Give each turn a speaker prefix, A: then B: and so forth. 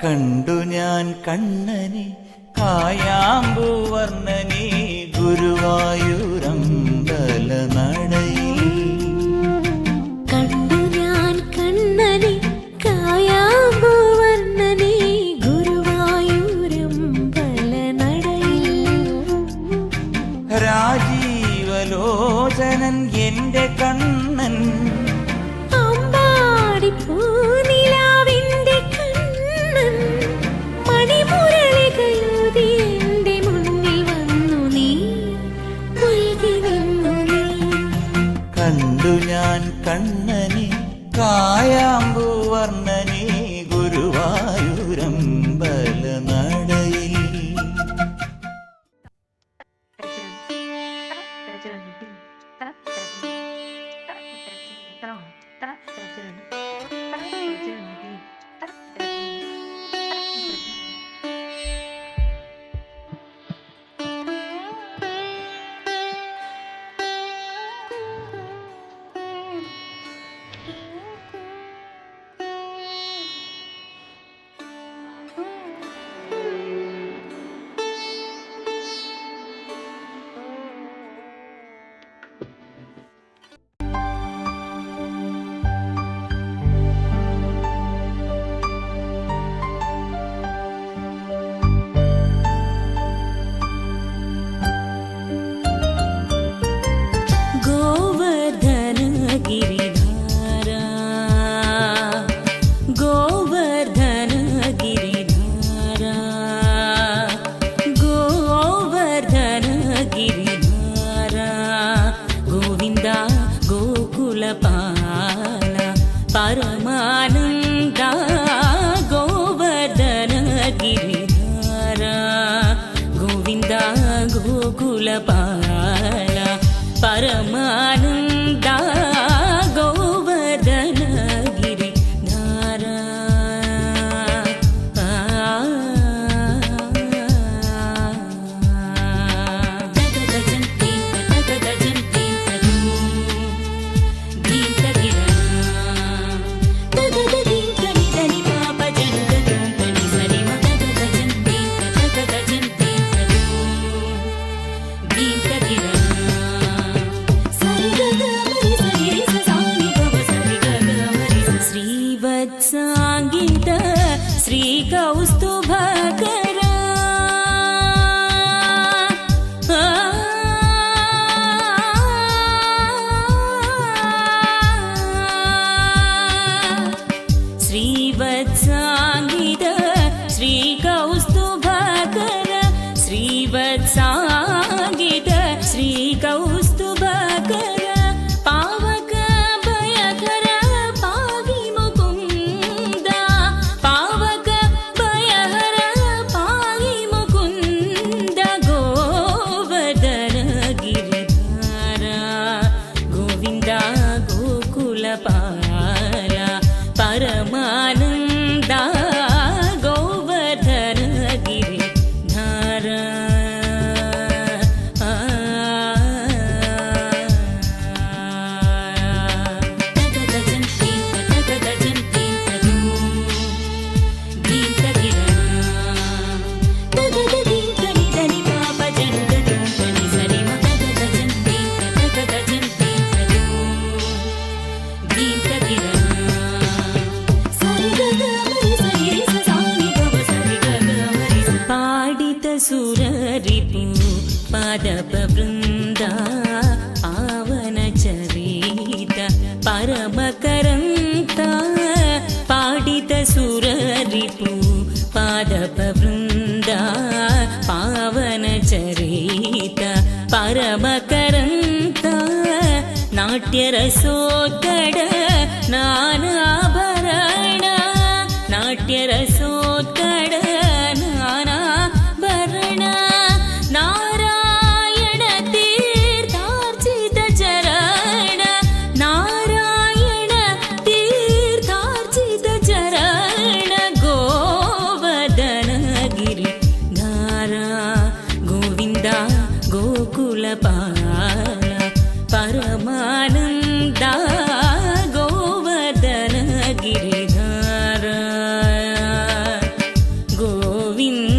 A: കണ്ടു ഞാൻ കണ്ണനെ കായാമ്പൂവർണ്ണനെ ഗുരുവായൂരമ്പല നടയിൽ.
B: കണ്ടു ഞാൻ കണ്ണനെ കായാമ്പൂവർണ്ണനെ ഗുരുവായൂരമ്പല നടയിൽ.
A: രാജീവലോചനൻ എന്റെ കണ്ണൻ
B: അമ്പാടിപ്പൂനിലാവിന്റെ കണ്ണൻ മണിമുരളികയൂതി എന്റെ മുന്നിൽ വന്നു നീ മുഴുകി നിന്നു നീ.
A: കണ്ടു ഞാൻ കണ്ണനെ കായാമ്പൂവർണ്ണനെ ഗുരുവായൂരമ്പല നടയിൽ.
C: परमानंदा गोवर्धन गिरिधारा गोविंदा गोकुलपाला परमानंदा गोवर्धन गिरिधारा. श्रीवत्साङ्गित श्रीकौस्तुभकरा श्रीवत्साङ्गित श्रीकौस्तुभकरा श्रीवत्साङ्गित श्रीकौस्तुभकरा पावक भयकर पाहि मुकुन्द पावक भयहर पाहि मुकुन्द गोवर्धन गिरिधारा गोविन्दा गोकुलपाला परमानन्दा गोवर्धन गिरिधारा. सुररिपु पादप वृंदा पावन चरित परमकरंता पाडित सुररिपु पादप वृंदा पावन चरित परमकरंता नाट्य रसोत्कट नानाभरण नाट्य रसोत्कट नाना नारायण तीर्थार्चित चरण नारायण तीर्थार्चित चरण गोवर्धन गिरिधारा गोविन्दा गोकुलपाला परमानन्दा गोवर्धन गिरिधारा. ಗೋವಿಂದ